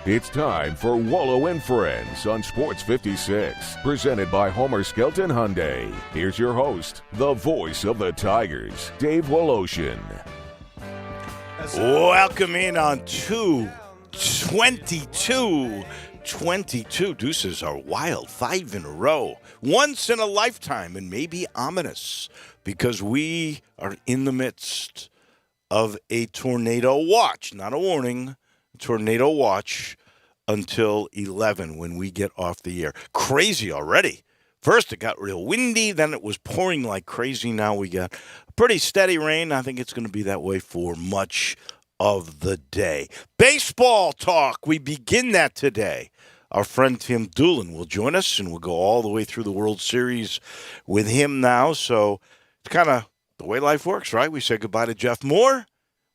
It's time for Wolo and Friends on Sports 56, presented by Homer Skelton Hyundai. Here's your host, the voice of the Tigers, Dave Woloshin. Welcome in on 2/22. Deuces are wild, 5 in a row. Once in a lifetime, and maybe ominous, because we are in the midst of a tornado watch. Not a warning, a tornado watch until 11 when we get off the air. Crazy already. First, it got real windy. Then it was pouring like crazy. Now we got pretty steady rain. I think it's going to be that way for much of the day. Baseball talk. We begin that today. Our friend Tim Doolin will join us, and we'll go all the way through the World Series with him now. So it's kind of the way life works, right? We say goodbye to Jeff Moore.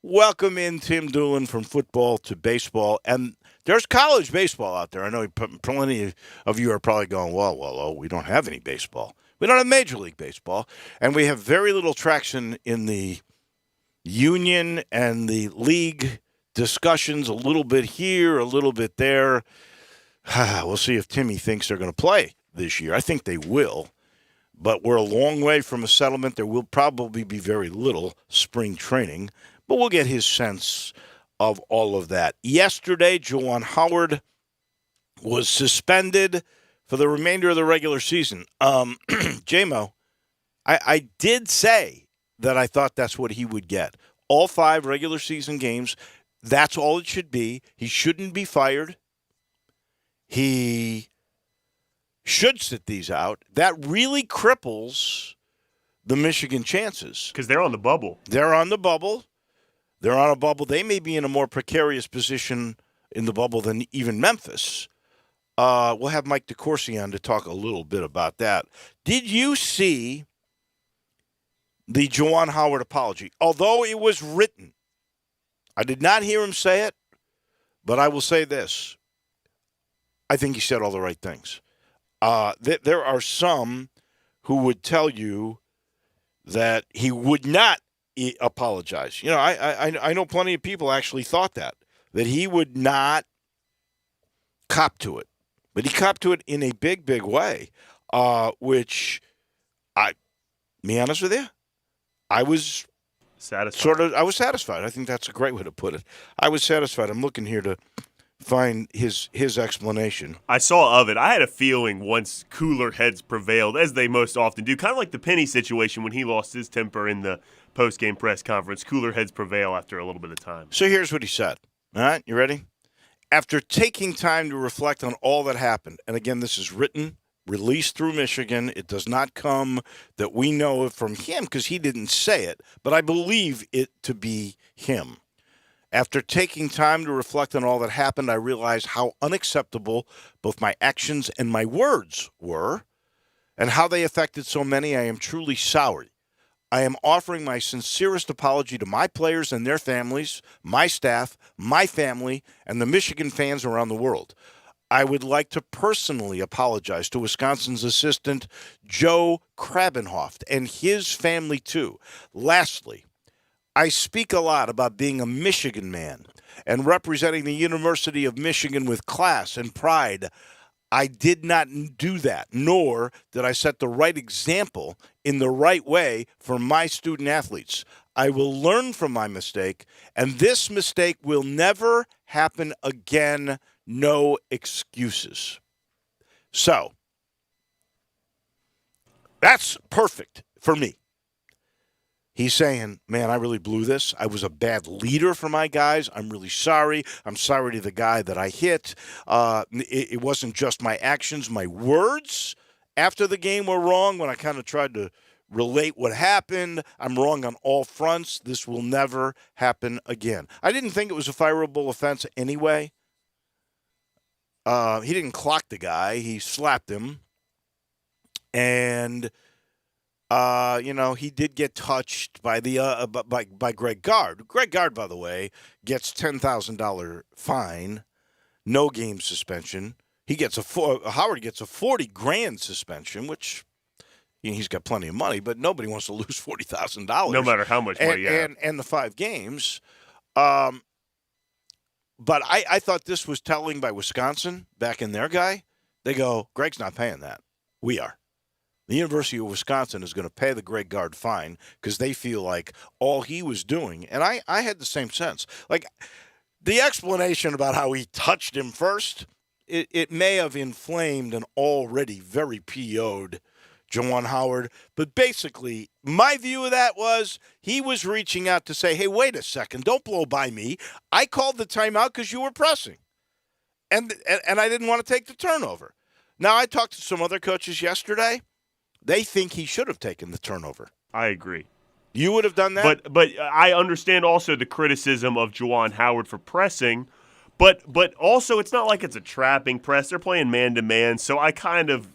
Welcome in Tim Doolin from football to baseball. And there's college baseball out there. I know plenty of you are probably going, well, we don't have any baseball. We don't have Major League Baseball. And we have very little traction in the union and the league discussions, a little bit here, a little bit there. We'll see if Timmy thinks they're going to play this year. I think they will. But we're a long way from a settlement. There will probably be very little spring training. But we'll get his sense of all of that. Yesterday, Juwan Howard was suspended for the remainder of the regular season. J-Mo, I did say that I thought that's what he would get. All 5 regular season games, that's all it should be. He shouldn't be fired. He should sit these out. That really cripples the Michigan chances. Because they're on the bubble. They're on the bubble. They're on a bubble. They may be in a more precarious position in the bubble than even Memphis. We'll have Mike DeCourcy on to talk a little bit about that. Did you see the Juwan Howard apology? Although it was written, I did not hear him say it, but I will say this. I think he said all the right things. There are some who would tell you that he would not apologize. You know, I know plenty of people actually thought that he would not cop to it. But he copped to it in a big, big way, which be honest with you, I was satisfied. I was satisfied. I think that's a great way to put it. I was satisfied. I'm looking here to find his explanation. I saw of it. I had a feeling once cooler heads prevailed, as they most often do, kind of like the Penny situation when he lost his temper in the post-game press conference. Cooler heads prevail after a little bit of time. So here's what he said. All right, you ready? After taking time to reflect on all that happened, and again, this is written, released through Michigan. It does not come that we know it from him because he didn't say it, but I believe it to be him. After taking time to reflect on all that happened, I realized how unacceptable both my actions and my words were and how they affected so many. I am truly sorry. I am offering my sincerest apology to my players and their families, my staff, my family, and the Michigan fans around the world. I would like to personally apologize to Wisconsin's assistant, Joe Krabenhoft, and his family, too. Lastly, I speak a lot about being a Michigan man and representing the University of Michigan with class and pride. I did not do that, nor did I set the right example in the right way for my student athletes. I will learn from my mistake, and this mistake will never happen again. No excuses. So, that's perfect for me. He's saying, man, I really blew this. I was a bad leader for my guys. I'm really sorry. I'm sorry to the guy that I hit. It wasn't just my actions. My words after the game were wrong when I kind of tried to relate what happened. I'm wrong on all fronts. This will never happen again. I didn't think it was a fireable offense anyway. He didn't clock the guy. He slapped him. And he did get touched by the by Greg Gard. Greg Gard, by the way, gets $10,000 fine, no game suspension. He gets Howard gets a $40,000 suspension, which he's got plenty of money, but nobody wants to lose $40,000. No matter how much money you have. And the 5 games. But I thought this was telling by Wisconsin back in their guy. They go, Greg's not paying that. We are. The University of Wisconsin is going to pay the Greg Gard fine because they feel like all he was doing, and I had the same sense. Like, the explanation about how he touched him first, it may have inflamed an already very PO'd Juwan Howard. But basically, my view of that was he was reaching out to say, hey, wait a second, don't blow by me. I called the timeout because you were pressing. And I didn't want to take the turnover. Now, I talked to some other coaches yesterday. They think he should have taken the turnover. I agree. You would have done that? But I understand also the criticism of Juwan Howard for pressing, but also it's not like it's a trapping press. They're playing man-to-man, so I kind of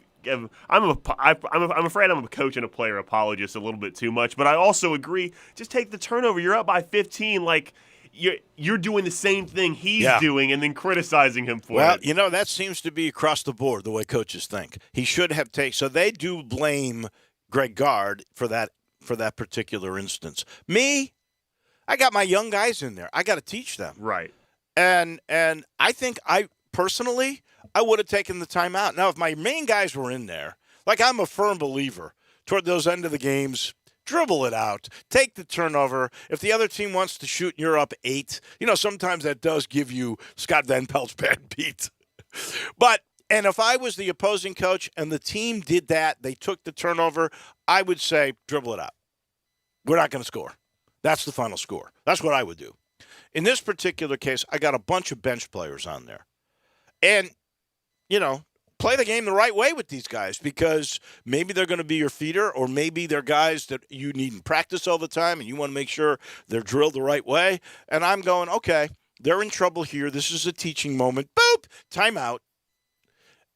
I'm afraid I'm a coach and a player apologist a little bit too much, but I also agree, just take the turnover. You're up by 15, like you're doing the same thing he's doing and then criticizing him for it. Well, that seems to be across the board the way coaches think. He should have taken. So they do blame Greg Gard for that particular instance. Me, I got my young guys in there. I got to teach them. Right. And I think I would have taken the timeout. Now, if my main guys were in there, like I'm a firm believer toward those end of the games, dribble it out, take the turnover. If the other team wants to shoot and you're up 8, sometimes that does give you Scott Van Pelt's bad beat. And if I was the opposing coach and the team did that, they took the turnover, I would say dribble it out. We're not going to score. That's the final score. That's what I would do. In this particular case, I got a bunch of bench players on there. And, play the game the right way with these guys because maybe they're going to be your feeder or maybe they're guys that you need in practice all the time and you want to make sure they're drilled the right way. And I'm going, okay, they're in trouble here. This is a teaching moment. Boop, timeout.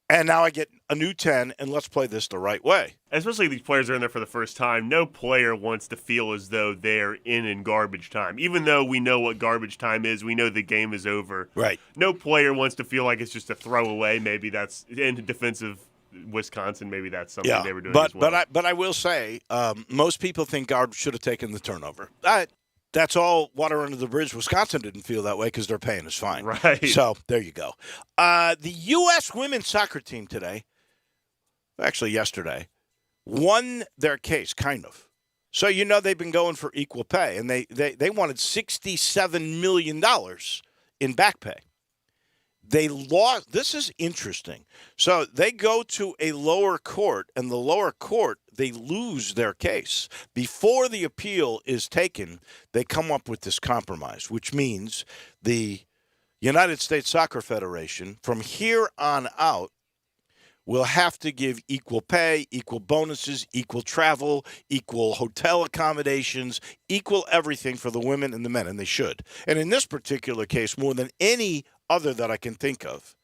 And now I get a new 10, and let's play this the right way. Especially if these players are in there for the first time. No player wants to feel as though they're in garbage time. Even though we know what garbage time is, we know the game is over. Right. No player wants to feel like it's just a throwaway. Maybe that's in defensive Wisconsin. Maybe that's something they were doing as well. But I will say, most people think Gard should have taken the turnover. That's all water under the bridge. Wisconsin didn't feel that way because they're paying us fine. Right. So there you go. The U.S. women's soccer team today, actually yesterday, won their case, kind of. So they've been going for equal pay, and they wanted $67 million in back pay. They lost. This is interesting. So they go to a lower court, and the lower court, they lose their case. Before the appeal is taken, they come up with this compromise, which means the United States Soccer Federation, from here on out, will have to give equal pay, equal bonuses, equal travel, equal hotel accommodations, equal everything for the women and the men, and they should. And in this particular case, more than any other that I can think of,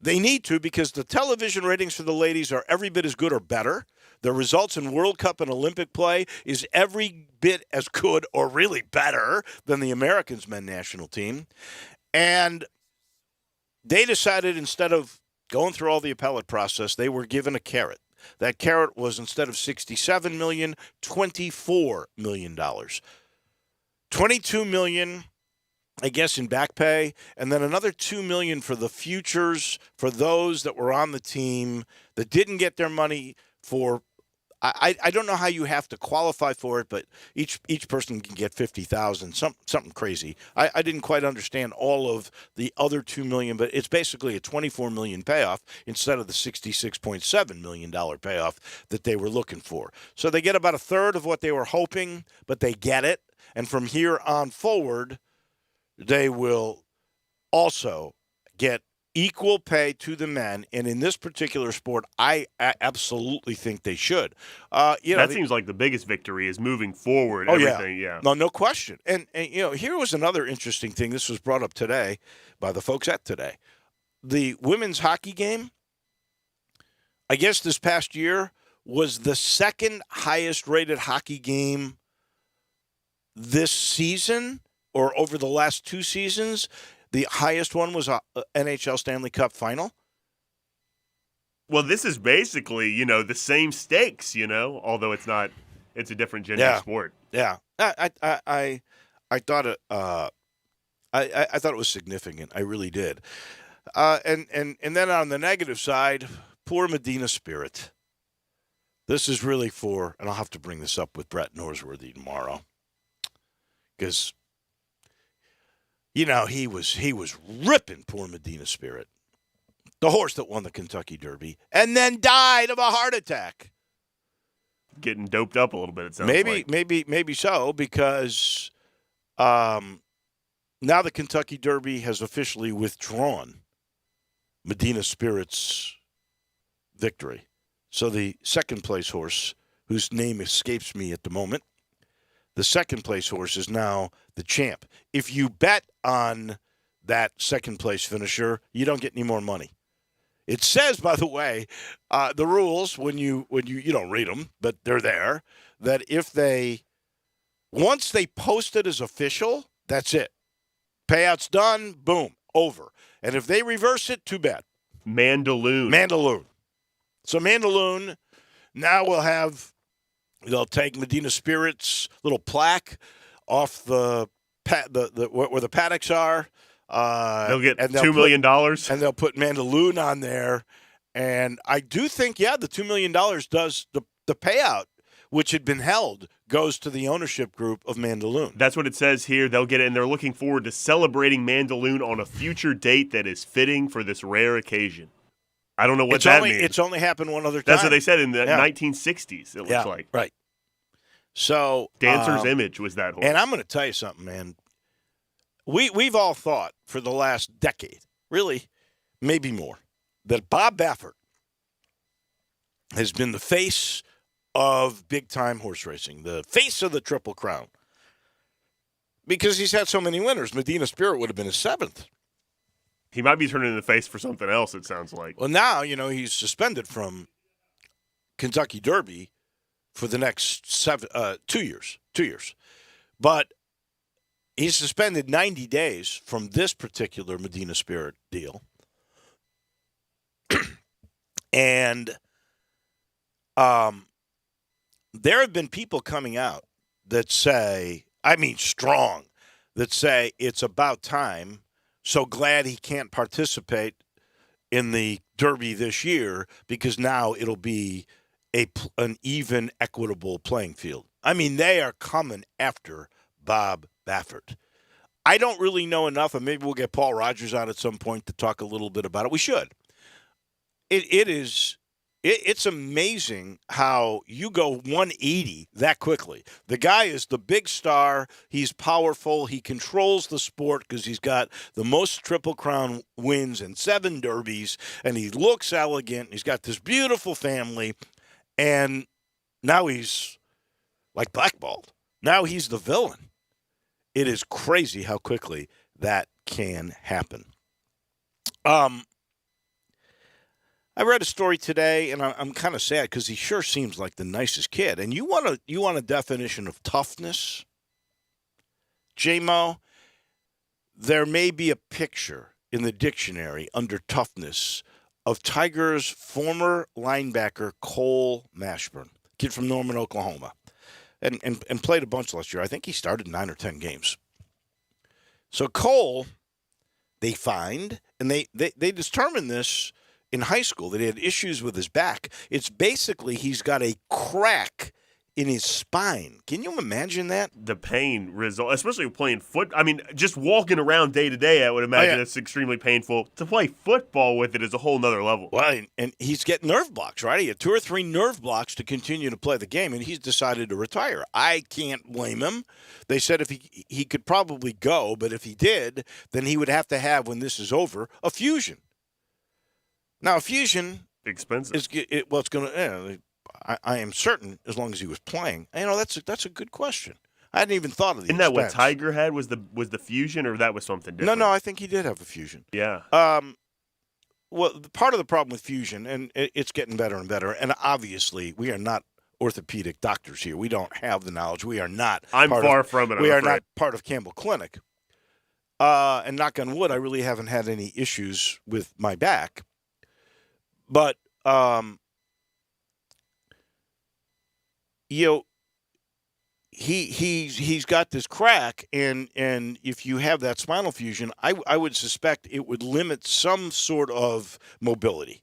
they need to because the television ratings for the ladies are every bit as good or better. The results in World Cup and Olympic play is every bit as good or really better than the Americans' men's national team. And they decided instead of going through all the appellate process, they were given a carrot. That carrot was instead of $67 million, $24 million. $22 million, I guess, in back pay, and then another $2 million for the futures for those that were on the team that didn't get their money for. I don't know how you have to qualify for it, but each person can get $50,000, something crazy. I didn't quite understand all of the other $2 million, but it's basically a $24 million payoff instead of the $66.7 million payoff that they were looking for. So they get about a third of what they were hoping, but they get it, and from here on forward, they will also get equal pay to the men, and in this particular sport, I absolutely think they should. That seems like the biggest victory is moving forward. Yeah. No question. And here was another interesting thing. This was brought up today by the folks at Today. The women's hockey game, I guess this past year, was the second highest rated hockey game this season or over the last 2 seasons. The highest one was a NHL Stanley Cup final. Well, this is basically, the same stakes, although it's not. It's a different gender sport. Yeah. I thought I thought it was significant. I really did. And then on the negative side, poor Medina Spirit. This is really for, and I'll have to bring this up with Brett Norsworthy tomorrow, because he was ripping poor Medina Spirit, the horse that won the Kentucky Derby, and then died of a heart attack. Getting doped up a little bit, it sounds like. Maybe so, because now the Kentucky Derby has officially withdrawn Medina Spirit's victory. So the second place horse, whose name escapes me at the moment, the second place horse is now the champ. If you bet on that second place finisher, you don't get any more money. It says, by the way, the rules when you don't read them, but they're there, that once they post it as official, that's it. Payout's done, boom, over. And if they reverse it, too bad. Mandaloon. So Mandaloon now they'll take Medina Spirit's little plaque off where the paddocks are. They'll get $2 million. And they'll put Mandaloon on there. And I do think, the $2 million does the payout, which had been held, goes to the ownership group of Mandaloon. That's what it says here. They'll get it, and they're looking forward to celebrating Mandaloon on a future date that is fitting for this rare occasion. I don't know what that means. It's only happened one other time. That's what they said in the 1960s, it looks like. Right. So Dancer's Image was that horse. And I'm going to tell you something, man. We've all thought for the last decade, really, maybe more, that Bob Baffert has been the face of big-time horse racing, the face of the Triple Crown, because he's had so many winners. Medina Spirit would have been his seventh. He might be turning the face for something else, it sounds like. Well, now, he's suspended from Kentucky Derby for the next 2 years. 2 years. But he's suspended 90 days from this particular Medina Spirit deal. And there have been people coming out that say, strong, that say it's about time. So glad he can't participate in the Derby this year, because now it'll be an even, equitable playing field. They are coming after Bob Baffert. I don't really know enough, and maybe we'll get Paul Rogers on at some point to talk a little bit about it. We should. It's amazing how you go 180 that quickly. The guy is the big star. He's powerful. He controls the sport because he's got the most Triple Crown wins and 7 derbies, and he looks elegant. He's got this beautiful family, and now he's like blackballed. Now he's the villain. It is crazy how quickly that can happen. I read a story today, and I'm kind of sad because he sure seems like the nicest kid. And you want a definition of toughness, J-Mo? There may be a picture in the dictionary under toughness of Tigers' former linebacker Cole Mashburn, kid from Norman, Oklahoma, and played a bunch last year. I think he started 9 or 10 games. So Cole, they find, and they determined this in high school, that he had issues with his back. It's basically he's got a crack in his spine. Can you imagine that? The pain result, especially playing just walking around day to day, I would imagine it's extremely painful. To play football with it is a whole nother level. Well, and he's getting nerve blocks, right? He had 2 or 3 nerve blocks to continue to play the game, and he's decided to retire. I can't blame him. They said if he could probably go, but if he did, then he would have to have, when this is over, a fusion. Now, a fusion expensive. It's going to. I am certain, as long as he was playing. That's a good question. I hadn't even thought of the Isn't that what Tiger had? Was the fusion, or that was something different? No, I think he did have a fusion. Yeah. Well, part of the problem with fusion, and it's getting better and better, and obviously we are not orthopedic doctors here. We don't have the knowledge. We are not. I'm far from it. We are not part of Campbell Clinic. And knock on wood, I really haven't had any issues with my back. But, he's got this crack, and if you have that spinal fusion, I would suspect it would limit some sort of mobility.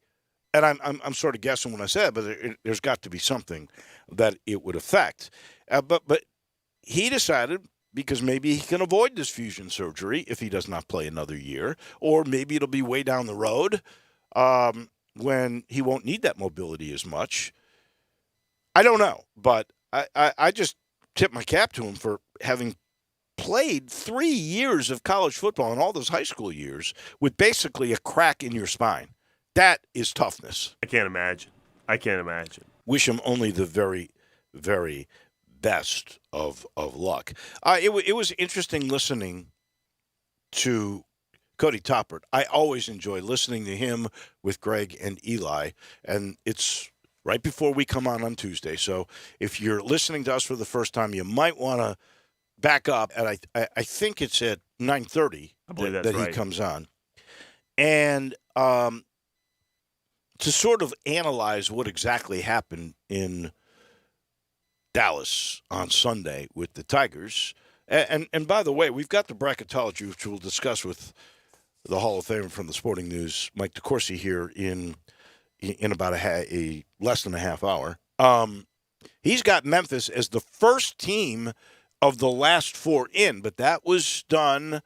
And I'm sort of guessing when I said, but there's got to be something that it would affect. But he decided, because maybe he can avoid this fusion surgery if he does not play another year, or maybe it'll be way down the road when he won't need that mobility as much. I don't know, but I just tip my cap to him for having played 3 years of college football and all those high school years with basically a crack in your spine. That is toughness. I can't imagine. Wish him only the very, very best of luck. It was interesting listening to Cody Toppert. I always enjoy listening to him with Greg and Eli, and it's right before we come on Tuesday. So if you're listening to us for the first time, you might want to back up. And I think it's at 9:30 that right. He comes on. And to sort of analyze what exactly happened in Dallas on Sunday with the Tigers. And by the way, we've got the bracketology, which we'll discuss with the Hall of Famer from the Sporting News, Mike DeCourcy, here in about a less than a half hour. He's got Memphis as the first team of the last 4 in, but that was done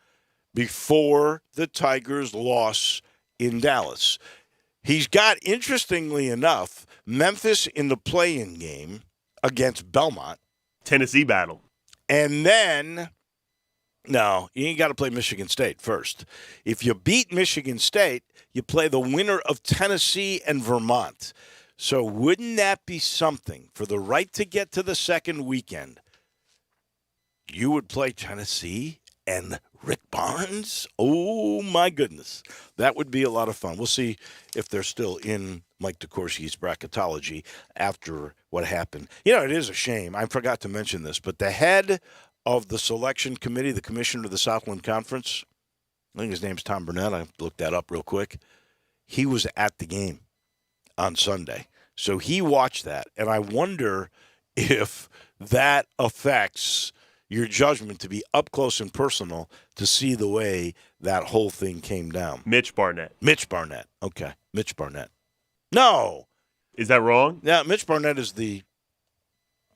before the Tigers' loss in Dallas. He's got, interestingly enough, Memphis in the play-in game against Belmont. Tennessee battle. And then, no, you got to play Michigan State first. If you beat Michigan State, you play the winner of Tennessee and Vermont. So wouldn't that be something for the right to get to the second weekend? You would play Tennessee and Rick Barnes? Oh, my goodness. That would be a lot of fun. We'll see if they're still in Mike DeCourcy's bracketology after what happened. You know, it is a shame. I forgot to mention this, but the head of the selection committee, the commissioner of the Southland Conference, I think his name's Tom Burnett. I looked that up real quick. He was at the game on Sunday. So he watched that, and I wonder if that affects your judgment to be up close and personal to see the way that whole thing came down. Mitch Barnett. Okay. Mitch Barnett. No. Is that wrong? Yeah, Mitch Barnett is the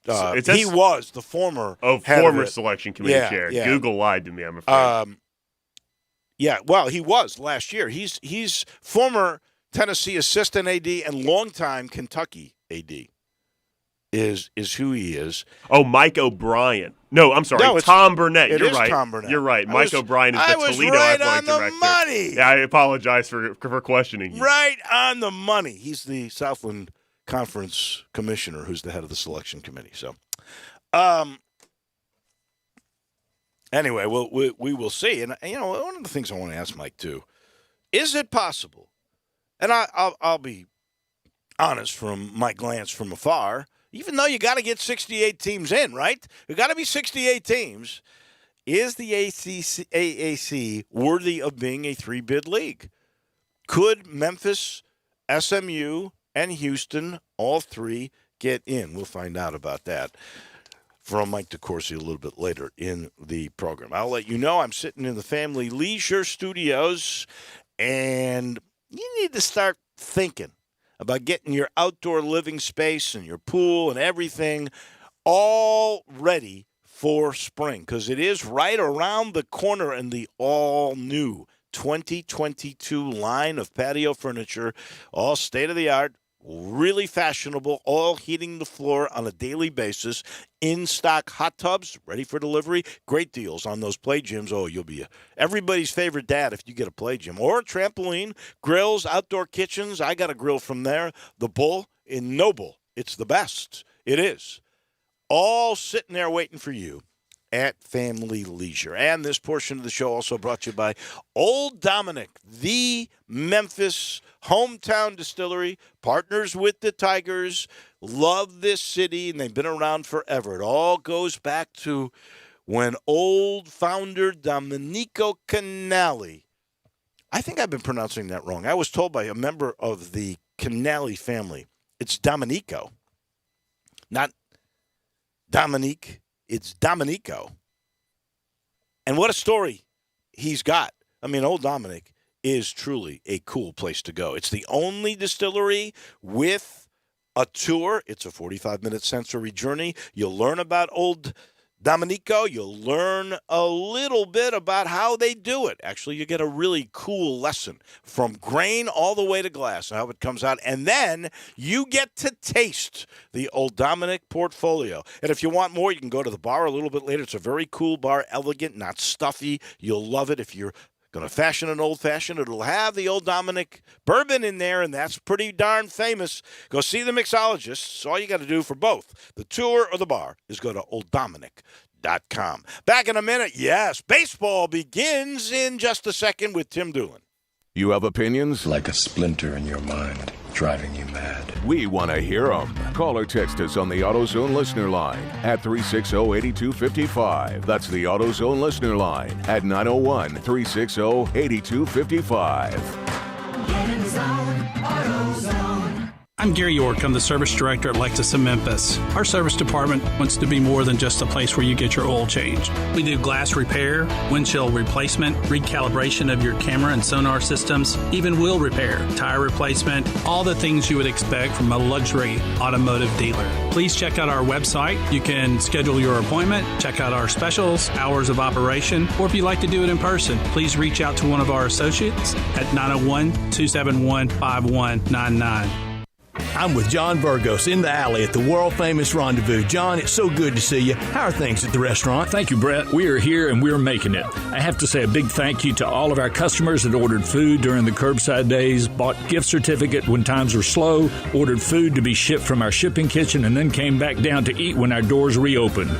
he was the former former selection committee chair. Yeah. Google lied to me, I'm afraid. Yeah, well, he was last year. He's former Tennessee assistant AD and longtime Kentucky AD. Is who he is. Oh, Mike O'Brien. No, I'm sorry. No, Tom Burnett. You're right. Tom Burnett. You're right. Mike O'Brien is the Toledo athletic director. Money. Yeah, I apologize for questioning you. Right on the money. He's the Southland Conference commissioner who's the head of the selection committee. So, anyway, we will see. And, you know, one of the things I want to ask Mike, too, is it possible, and I'll be honest from my glance from afar, even though you got to get 68 teams in, right? You got to be 68 teams. Is the AAC worthy of being a 3-bid league? Could Memphis, SMU, and Houston, all three, get in? We'll find out about that from Mike DeCourcy a little bit later in the program. I'll let you know I'm sitting in the Family Leisure Studios, and you need to start thinking about getting your outdoor living space and your pool and everything all ready for spring, because it is right around the corner in the all-new 2022 line of patio furniture, all state-of-the-art, really fashionable, all heating the floor on a daily basis, in-stock hot tubs, ready for delivery, great deals on those play gyms. Oh, you'll be everybody's favorite dad if you get a play gym. Or a trampoline, grills, outdoor kitchens. I got a grill from there. The Bull in Noble. It's the best. It is. All sitting there waiting for you at Family Leisure. And this portion of the show also brought to you by Old Dominick, the Memphis hometown distillery, partners with the Tigers, love this city, and they've been around forever. It all goes back to when old founder Domenico Canali, I think I've been pronouncing that wrong. I was told by a member of the Canali family, it's Domenico, not Dominique It's Domenico. And what a story he's got. I mean, Old Dominic is truly a cool place to go. It's the only distillery with a tour. It's a 45-minute sensory journey. You'll learn about Old Domenico. You'll learn a little bit about how they do it. Actually, you get a really cool lesson from grain all the way to glass, how it comes out. And then you get to taste the Old Dominic portfolio. And if you want more, you can go to the bar a little bit later. It's a very cool bar, elegant, not stuffy. You'll love it. If you're going to fashion an old-fashioned, it'll have the Old Dominic bourbon in there, and that's pretty darn famous. Go see the mixologists. All you got to do for both, the tour or the bar, is go to olddominic.com. Back in a minute. Yes, baseball begins in just a second with Tim Doolin. You have opinions? Like a splinter in your mind, driving you mad. We want to hear them. Call or text us on the AutoZone listener line at 360-8255. That's the AutoZone listener line at 901-360-8255. Get in the zone, AutoZone. I'm Gary York. I'm the service director at Lexus of Memphis. Our service department wants to be more than just a place where you get your oil changed. We do glass repair, windshield replacement, recalibration of your camera and sonar systems, even wheel repair, tire replacement, all the things you would expect from a luxury automotive dealer. Please check out our website. You can schedule your appointment, check out our specials, hours of operation, or if you'd like to do it in person, please reach out to one of our associates at 901-271-5199. I'm with John Burgos in the alley at the world-famous Rendezvous. John, it's so good to see you. How are things at the restaurant? Thank you, Brett. We are here and we're making it. I have to say a big thank you to all of our customers that ordered food during the curbside days, bought gift certificate when times were slow, ordered food to be shipped from our shipping kitchen, and then came back down to eat when our doors reopened.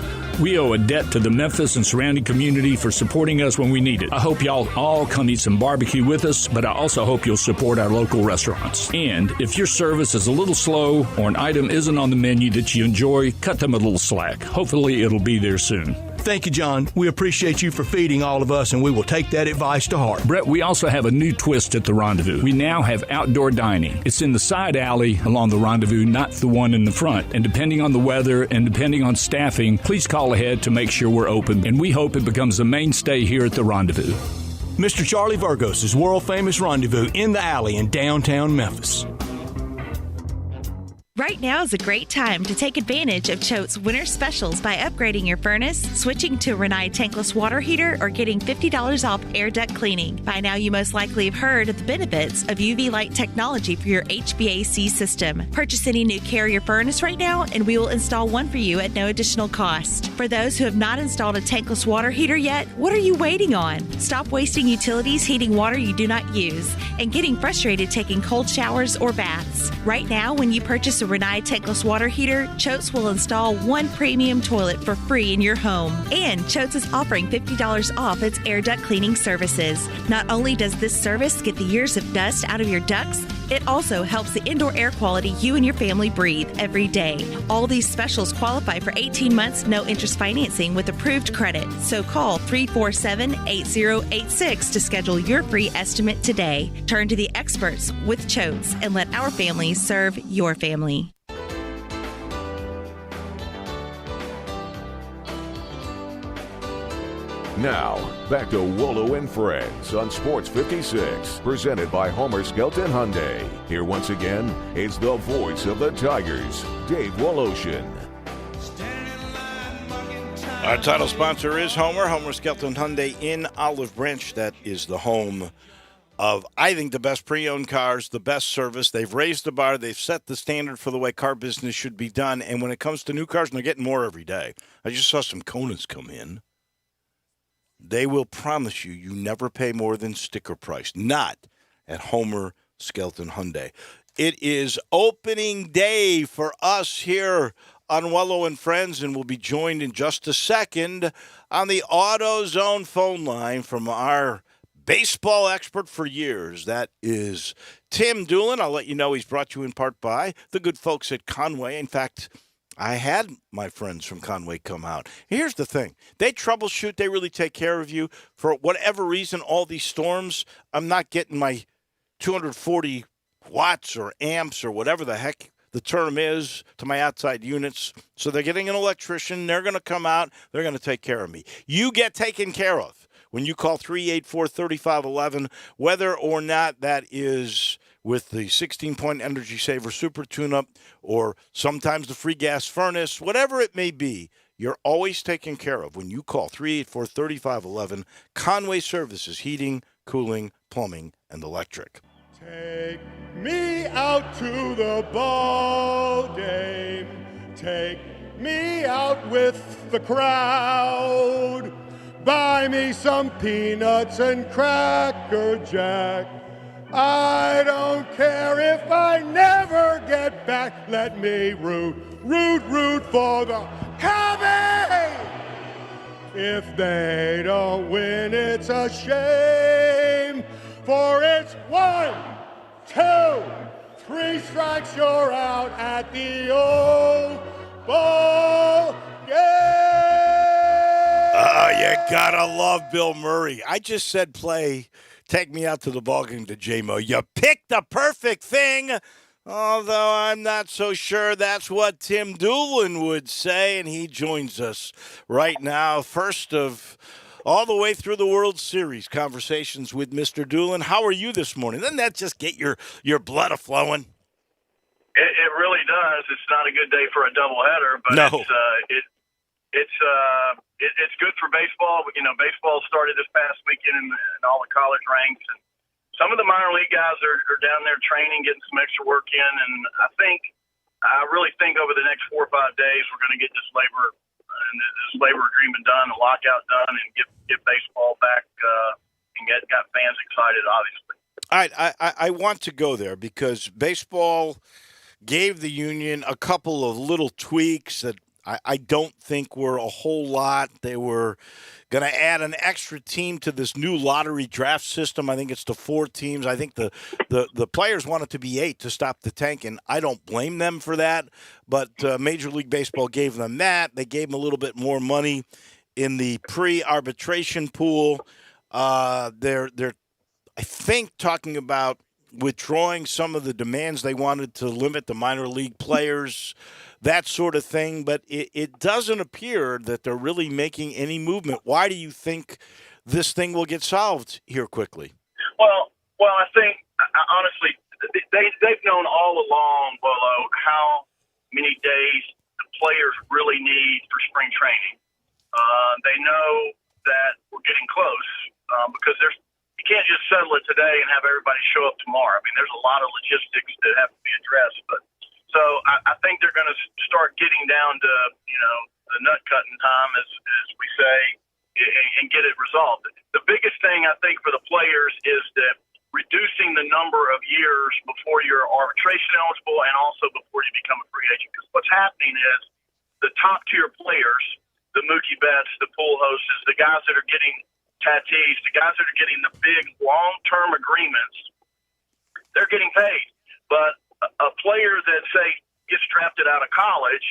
We owe a debt to the Memphis and surrounding community for supporting us when we need it. I hope y'all all come eat some barbecue with us, but I also hope you'll support our local restaurants. And if your service is a little slow or an item isn't on the menu that you enjoy, cut them a little slack. Hopefully it'll be there soon. Thank you, John. We appreciate you for feeding all of us, and we will take that advice to heart. Brett, we also have a new twist at the Rendezvous. We now have outdoor dining. It's in the side alley along the Rendezvous, not the one in the front. And depending on the weather and depending on staffing, please call ahead to make sure we're open. And we hope it becomes a mainstay here at the Rendezvous. Mr. Charlie Burgos' world-famous Rendezvous in the alley in downtown Memphis. Right now is a great time to take advantage of Choate's winter specials by upgrading your furnace, switching to a Rinnai tankless water heater, or getting $50 off air duct cleaning. By now, you most likely have heard of the benefits of UV light technology for your HVAC system. Purchase any new Carrier furnace right now, and we will install one for you at no additional cost. For those who have not installed a tankless water heater yet, what are you waiting on? Stop wasting utilities heating water you do not use and getting frustrated taking cold showers or baths. Right now, when you purchase a Rinnai tankless water heater, Choates will install one premium toilet for free in your home. And Choates is offering $50 off its air duct cleaning services. Not only does this service get the years of dust out of your ducts, it also helps the indoor air quality you and your family breathe every day. All these specials qualify for 18 months no interest financing with approved credit. So call 347-8086 to schedule your free estimate today. Turn to the experts with Choates and let our family serve your family. Now, back to Wolo and Friends on Sports 56, presented by Homer Skelton Hyundai. Here once again is the voice of the Tigers, Dave Woloshin. Our title sponsor is Homer Skelton Hyundai in Olive Branch. That is the home of, I think, the best pre-owned cars, the best service. They've raised the bar. They've set the standard for the way car business should be done. And when it comes to new cars, and they're getting more every day. I just saw some Konas come in. They will promise you never pay more than sticker price. Not at Homer Skelton Hyundai. It is opening day for us here on Wolo and Friends, and we'll be joined in just a second on the AutoZone phone line from our baseball expert for years. That is Tim Doolin. I'll let you know he's brought you in part by the good folks at Conway. In fact, I had my friends from Conway come out. Here's the thing. They troubleshoot. They really take care of you. For whatever reason, all these storms, I'm not getting my 240 watts or amps or whatever the heck the term is to my outside units. So they're getting an electrician. They're going to come out. They're going to take care of me. You get taken care of when you call 384-3511, whether or not that is with the 16-point Energy Saver Super Tune-Up or sometimes the free gas furnace, whatever it may be. You're always taken care of when you call 384-3511. Conway Services, heating, cooling, plumbing, and electric. Take me out to the ball game. Take me out with the crowd. Buy me some peanuts and Cracker Jack. I don't care if I never get back. Let me root for the Cubbies. If they don't win, it's a shame. For it's 1, 2, 3 strikes, you're out at the old ball game. Oh, you gotta love Bill Murray. I just said play. Take me out to the ballgame to J-Mo. You picked the perfect thing, although I'm not so sure that's what Tim Doolin would say, and he joins us right now. First of all the way through the World Series conversations with Mr. Doolin. How are you this morning? Doesn't that just get your blood a-flowing? It really does. It's not a good day for a doubleheader, but no. It's good for baseball. You know, baseball started this past weekend in all the college ranks, and some of the minor league guys are down there training, getting some extra work in. And I really think over the next 4 or 5 days we're going to get this labor agreement done, the lockout done, and get baseball back and got fans excited. Obviously. All right, I want to go there because baseball gave the union a couple of little tweaks that I don't think were a whole lot. They were going to add an extra team to this new lottery draft system. I think it's to 4 teams. I think the players want it to be 8 to stop the tanking. I don't blame them for that, but Major League Baseball gave them that. They gave them a little bit more money in the pre-arbitration pool. They're I think talking about withdrawing some of the demands they wanted to limit the minor league players, that sort of thing. But it doesn't appear that they're really making any movement. Why do you think this thing will get solved here quickly? Well, I think, honestly, they've known all along, Wolo, how many days the players really need for spring training. They know that we're getting close because you can't just settle it today and have everybody show up tomorrow. I mean, there's a lot of logistics that have to be addressed. But so I think they're going to start getting down to, the nut cutting time, as we say, and get it resolved. The biggest thing I think for the players is that reducing the number of years before you're arbitration eligible and also before you become a free agent. Because what's happening is the top tier players, the Mookie Betts, the Pujols, the guys that are getting Tatis, the guys that are getting the big long-term agreements, they're getting paid. But a player that, say, gets drafted out of college,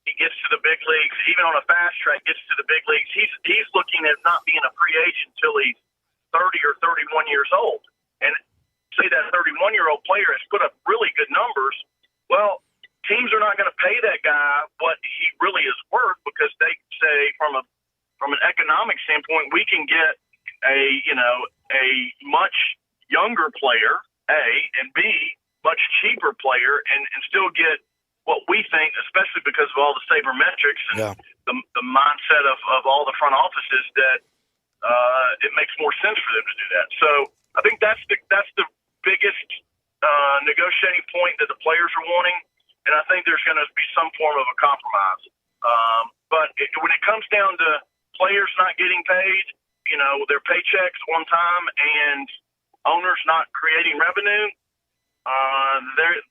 he gets to the big leagues, even on a fast track, gets to the big leagues, he's looking at not being a free agent until he's 30 or 31 years old. And say that 31-year-old player has put up really good numbers, well, teams are not going to pay that guy what he really is worth because they say from an economic standpoint, we can get a much younger player, A, and B, much cheaper player and still get what we think, especially because of all the sabermetrics and the mindset of all the front offices, that it makes more sense for them to do that. So I think that's the biggest negotiating point that the players are wanting, and I think there's going to be some form of a compromise. But when it comes down to players not getting paid, their paychecks on time, and owners not creating revenue,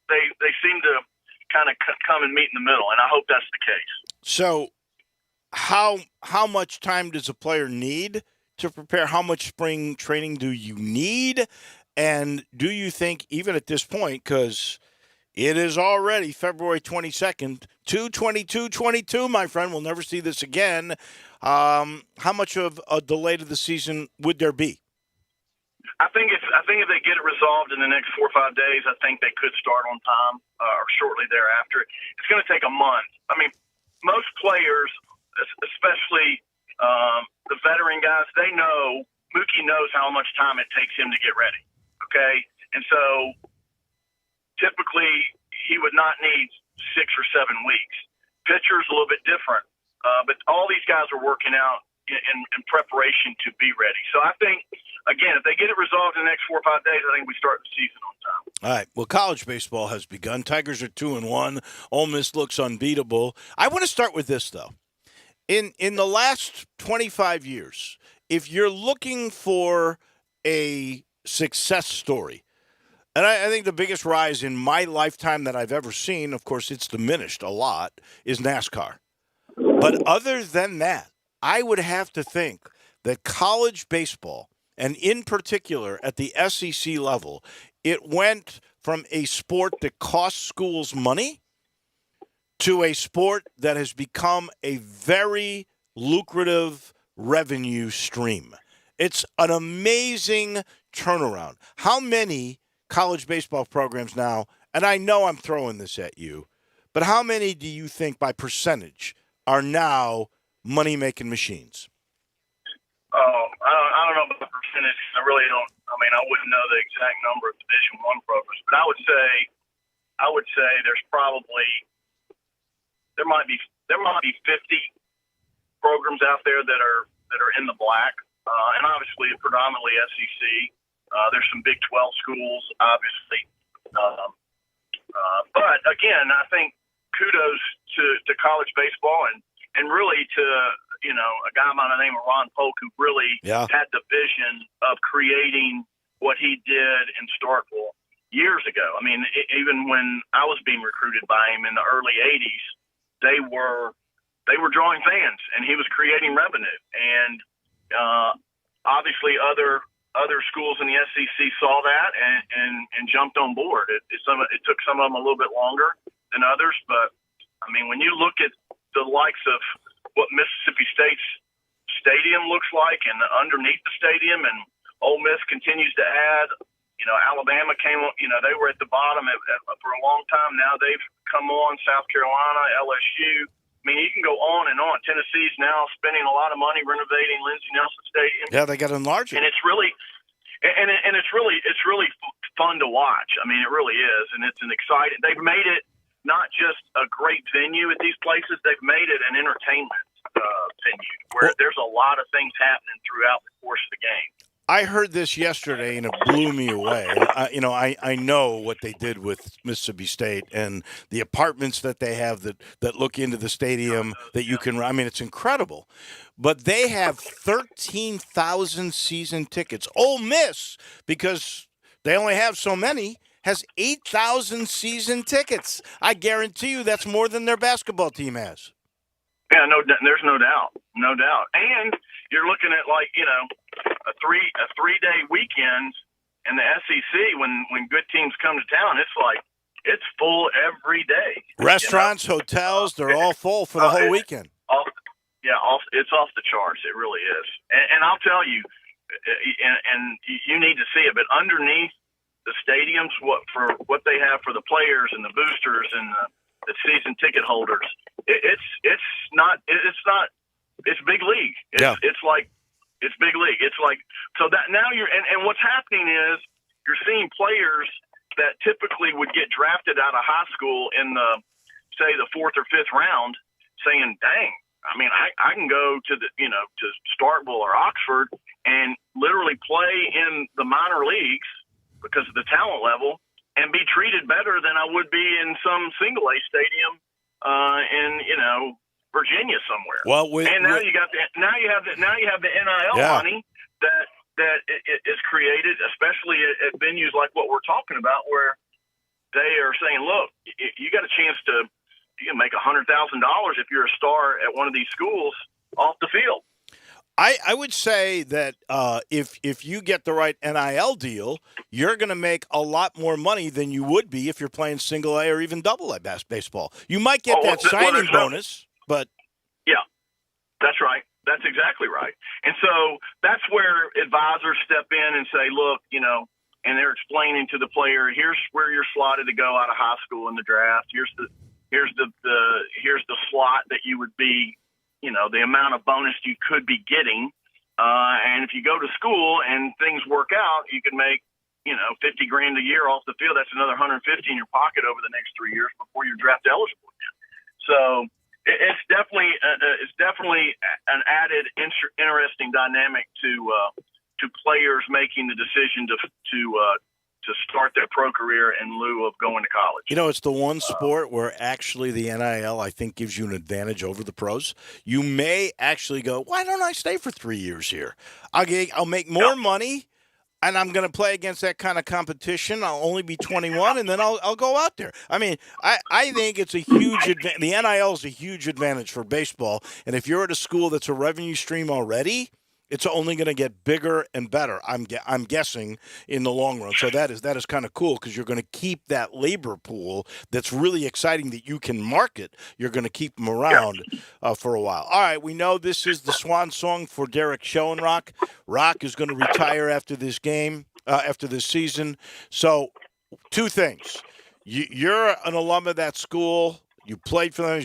they seem to kind of come and meet in the middle, and I hope that's the case. So how much time does a player need to prepare? How much spring training do you need? And do you think, even at this point, because it is already February 22nd, 2/22/22, my friend, we'll never see this again, how much of a delay to the season would there be? I think I think if they get it resolved in the next 4 or 5 days, I think they could start on time or shortly thereafter. It's going to take a month. I mean, most players, especially the veteran guys, they know, Mookie knows how much time it takes him to get ready, okay? And so typically he would not need 6 or 7 weeks. Pitcher's a little bit different, but all these guys are working out in preparation to be ready. So I think, again, if they get it resolved in the next 4 or 5 days, I think we start the season on time. All right. Well, college baseball has begun. Tigers are 2-1. Ole Miss looks unbeatable. I want to start with this, though. In the last 25 years, if you're looking for a success story, and I think the biggest rise in my lifetime that I've ever seen, of course, it's diminished a lot, is NASCAR. But other than that, I would have to think that college baseball, and in particular at the SEC level, it went from a sport that costs schools money to a sport that has become a very lucrative revenue stream. It's an amazing turnaround. How many college baseball programs now, and I know I'm throwing this at you, but how many do you think by percentage are now money-making machines? Oh, I don't know about the percentage. I really don't. I mean, I wouldn't know the exact number of Division I programs, but I would say there's probably there might be 50 programs out there that are in the black, and obviously predominantly SEC. There's some Big 12 schools, obviously, but again, I think kudos to college baseball and really to a guy by the name of Ron Polk, who really had the vision of creating what he did in Starkville years ago. I mean, even when I was being recruited by him in the early 80s, they were drawing fans, and he was creating revenue. And obviously other schools in the SEC saw that and jumped on board. It took some of them a little bit longer than others, but I mean, when you look at the likes of what Mississippi State's stadium looks like and underneath the stadium, and Ole Miss continues to add, Alabama came on, they were at the bottom for a long time. Now they've come on, South Carolina, LSU. I mean, you can go on and on. Tennessee's now spending a lot of money renovating Lindsey Nelson Stadium. Yeah, they got to enlarge it. And it's really fun to watch. I mean, it really is. And it's an exciting, they've made it not just a great venue at these places, they've made it an entertainment venue where there's a lot of things happening throughout the course of the game. I heard this yesterday, and it blew me away. I know what they did with Mississippi State and the apartments that they have that look into the stadium that you can – I mean, it's incredible. But they have 13,000 season tickets. Ole Miss, because they only have so many, has 8,000 season tickets. I guarantee you that's more than their basketball team has. Yeah, there's no doubt. And you're looking at a three-day weekend in the SEC when good teams come to town. It's full every day. Restaurants, hotels, they're all full for the whole weekend. It's off the charts. It really is. And I'll tell you, and you need to see it, but underneath the stadiums, what they have for the players and the boosters and the season ticket holders, it's big league. It's big league. It's like, so that now and what's happening is you're seeing players that typically would get drafted out of high school in the 4th or 5th round saying, dang, I mean, I can go to to Starkville or Oxford and literally play in the minor leagues because of the talent level and be treated better than I would be in some single A stadium in Virginia somewhere. Well, now you have the NIL money that is created, especially at venues like what we're talking about, where they are saying, look, you got a chance to make $100,000 if you're a star at one of these schools off the field. I would say that if you get the right NIL deal, you're going to make a lot more money than you would be if you're playing single A or even double A baseball. You might get that signing bonus, but yeah, that's right. That's exactly right. And so that's where advisors step in and say, look, and they're explaining to the player, here's where you're slotted to go out of high school in the draft. Here's the slot that you would be, the amount of bonus you could be getting. And if you go to school and things work out, you can make, $50,000 a year off the field. That's another $150 in your pocket over the next 3 years before you're draft eligible again. So it's definitely an added interesting dynamic to players making the decision to start their pro career in lieu of going to college. It's the one sport where actually the NIL, I think, gives you an advantage over the pros. You may actually go, why don't I stay for 3 years here? I'll make more money, and I'm going to play against that kind of competition. I'll only be 21, and then I'll go out there. I mean, I think it's a huge advantage. The NIL is a huge advantage for baseball, and if you're at a school that's a revenue stream already, it's only going to get bigger and better, I'm guessing, in the long run. So that is kind of cool because you're going to keep that labor pool that's really exciting that you can market. You're going to keep them around for a while. All right, we know this is the swan song for Derek Schoenrock. Rock is going to retire after this game, after this season. So 2 things. You're an alum of that school. You played for them.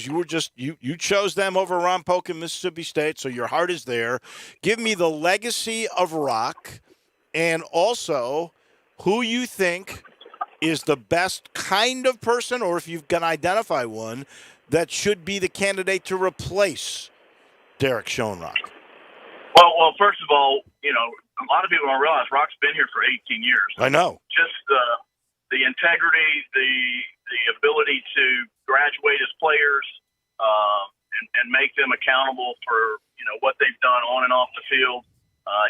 You chose them over Ron Polk in Mississippi State, so your heart is there. Give me the legacy of Rock, and also who you think is the best kind of person, or if you can identify one, that should be the candidate to replace Derek Schoenrock. Well, first of all, a lot of people don't realize Rock's been here for 18 years. I know. Just the integrity, the ability to graduate as players and make them accountable for what they've done on and off the field.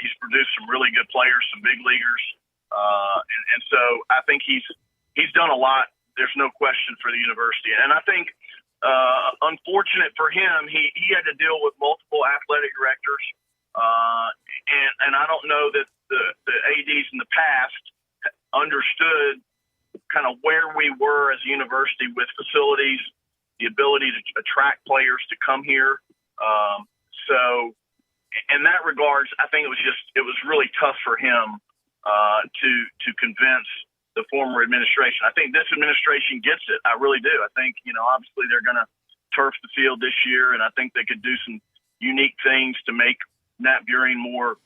He's produced some really good players, some big leaguers, and so I think he's done a lot. There's no question for the university, and I think unfortunate for him, he had to deal with multiple athletic directors, and I don't know that the ADs in the past understood kind of where we were as a university with facilities, the ability to attract players to come here. So in that regards, I think it was really tough for him to convince the former administration. I think this administration gets it. I really do. I think, obviously they're going to turf the field this year, and I think they could do some unique things to make Nat Buring more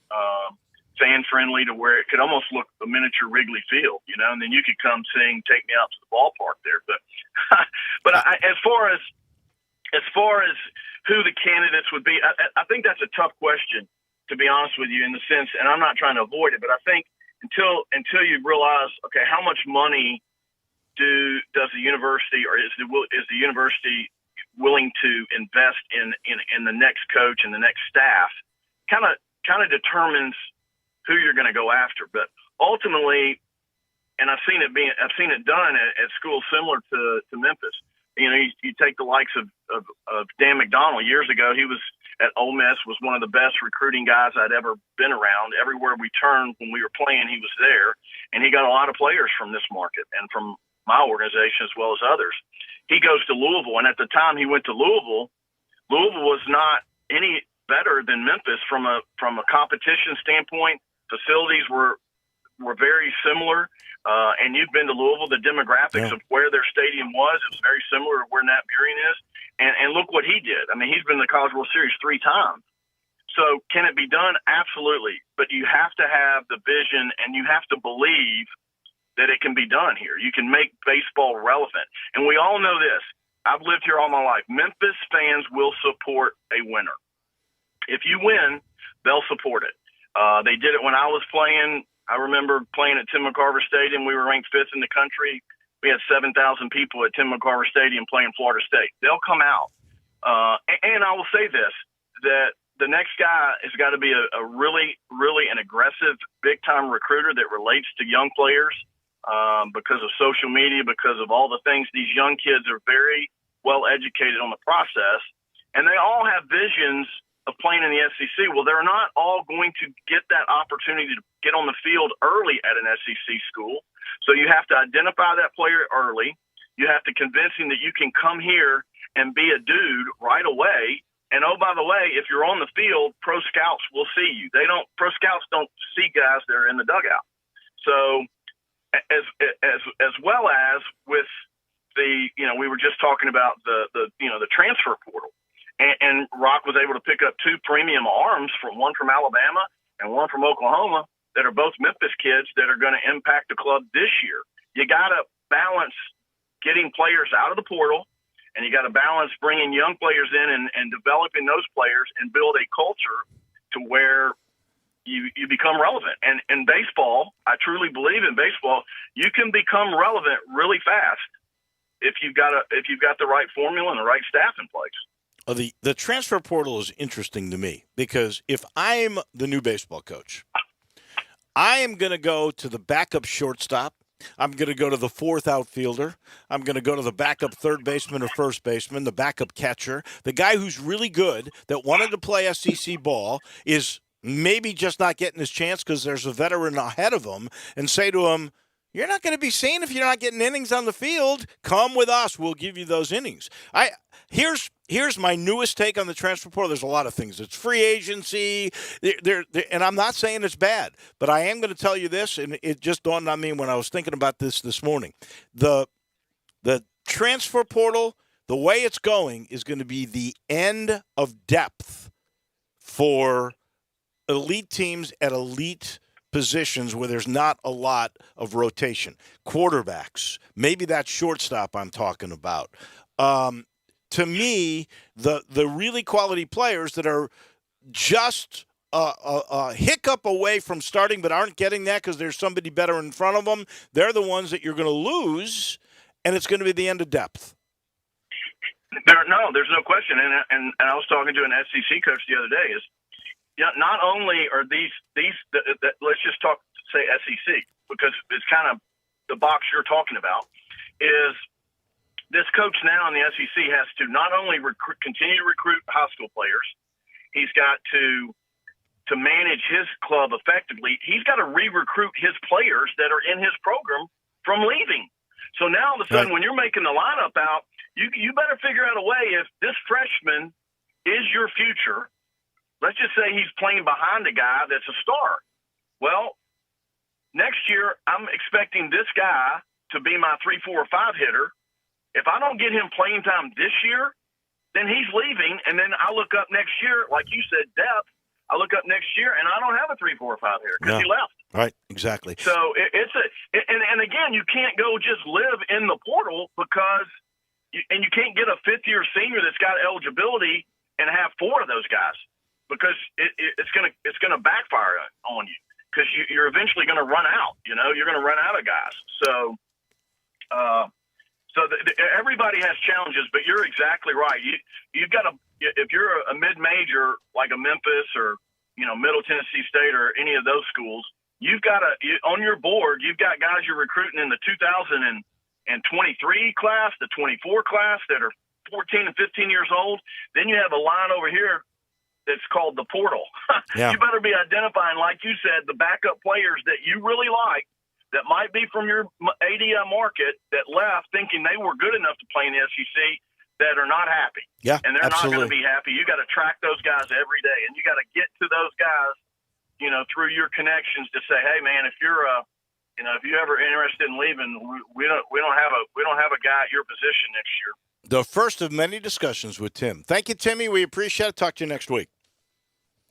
fan-friendly to where it could almost look a miniature Wrigley Field, and then you could come sing "Take Me Out to the Ballpark" there. But as far as who the candidates would be, I think that's a tough question, to be honest with you, in the sense, and I'm not trying to avoid it, but I think until you realize, okay, how much money does the university, or is the university willing to invest in the next coach and the next staff, kind of determines who you're going to go after. But ultimately, and I've seen it done at schools similar to Memphis. You take the likes of Dan McDonald. Years ago, he was at Ole Miss, was one of the best recruiting guys I'd ever been around. Everywhere we turned when we were playing, he was there, and he got a lot of players from this market and from my organization as well as others. He goes to Louisville, and at the time he went to Louisville was not any better than Memphis from a competition standpoint. Facilities were very similar, and you've been to Louisville. The demographics of where their stadium was, it was very similar to where Nat Buring is. And look what he did. I mean, he's been in the College World Series 3 times. So can it be done? Absolutely. But you have to have the vision, and you have to believe that it can be done here. You can make baseball relevant. And we all know this. I've lived here all my life. Memphis fans will support a winner. If you win, they'll support it. They did it when I was playing. I remember playing at Tim McCarver Stadium. We were ranked 5th in the country. We had 7,000 people at Tim McCarver Stadium playing Florida State. They'll come out. And I will say this, that the next guy has got to be a really, really an aggressive, big-time recruiter that relates to young players because of social media, because of all the things. These young kids are very well educated on the process, and they all have visions of playing in the SEC. Well, they're not all going to get that opportunity to get on the field early at an SEC school. So you have to identify that player early. You have to convince him that you can come here and be a dude right away. And oh, by the way, if you're on the field, pro scouts will see you. Pro scouts don't see guys that are in the dugout. So as well as with the, we were just talking about the transfer portal, and Rock was able to pick up 2 premium arms, one from Alabama and one from Oklahoma, that are both Memphis kids that are going to impact the club this year. You got to balance getting players out of the portal, and you got to balance bringing young players in and developing those players and build a culture to where you become relevant. And in baseball, I truly believe in baseball, you can become relevant really fast if you've got the right formula and the right staff in place. The transfer portal is interesting to me because if I'm the new baseball coach, I am going to go to the backup shortstop. I'm going to go to the 4th outfielder. I'm going to go to the backup third baseman or first baseman, the backup catcher, the guy who's really good that wanted to play SEC ball is maybe just not getting his chance because there's a veteran ahead of him, and say to him, you're not going to be seen if you're not getting innings on the field. Come with us. We'll give you those innings. Here's my newest take on the transfer portal. There's a lot of things. It's free agency, and I'm not saying it's bad, but I am going to tell you this, and it just dawned on me when I was thinking about this morning. The transfer portal, the way it's going, is going to be the end of depth for elite teams at elite positions where there's not a lot of rotation. Quarterbacks, maybe that shortstop I'm talking about. To me, the really quality players that are just a hiccup away from starting but aren't getting that because there's somebody better in front of them, they're the ones that you're going to lose, and it's going to be the end of depth. There's no question. And I was talking to an SEC coach the other day, not only are these let's just say SEC, because it's kind of the box you're talking about, is this coach now in the SEC has to not only continue to recruit high school players, he's got to manage his club effectively. He's got to re-recruit his players that are in his program from leaving. So now all of a sudden, when you're making the lineup out, you better figure out a way, if this freshman is your future, let's just say he's playing behind a guy that's a star. Well, next year, I'm expecting this guy to be my 3, 4, or 5 hitter. If I don't get him playing time this year, then he's leaving. And then I look up next year, like you said, depth. I look up next year, and I don't have a 3, 4, or 5 hitter because he left. Right, exactly. So and again, you can't go just live in the portal because you can't get a 5th-year senior that's got eligibility and have 4 of those guys, because it's gonna backfire on you, because you're eventually going to run out. You're going to run out of guys. So everybody has challenges, but you're exactly right. You've got to, if you're a mid-major like a Memphis or Middle Tennessee State or any of those schools, you've got on your board, you've got guys you're recruiting in the 2023 class, the 24 class that are 14 and 15 years old. Then you have a line over here that's called the portal. Yeah. You better be identifying, like you said, the backup players that you really like, that might be from your ADI market, that left thinking they were good enough to play in the SEC, that are not happy. Yeah, and they're absolutely. not going to be happy. You got to track those guys every day, and you got to get to those guys, through your connections to say, hey man, if you're if you're ever interested in leaving, we don't have a guy at your position next year. The first of many discussions with Tim. Thank you, Timmy. We appreciate it. Talk to you next week.